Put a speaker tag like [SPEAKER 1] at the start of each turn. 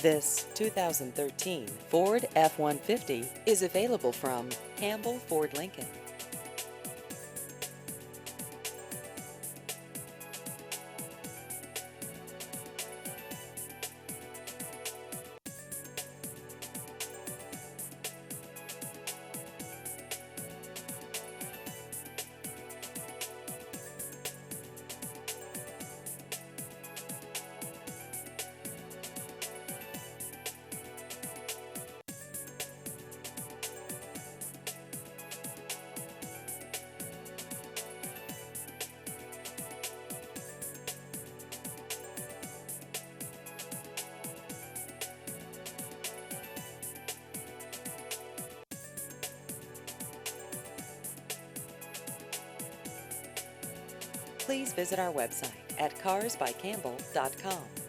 [SPEAKER 1] This 2013 Ford F-150 is available from Campbell Ford Lincoln. Please visit our website at carsbycampbell.com.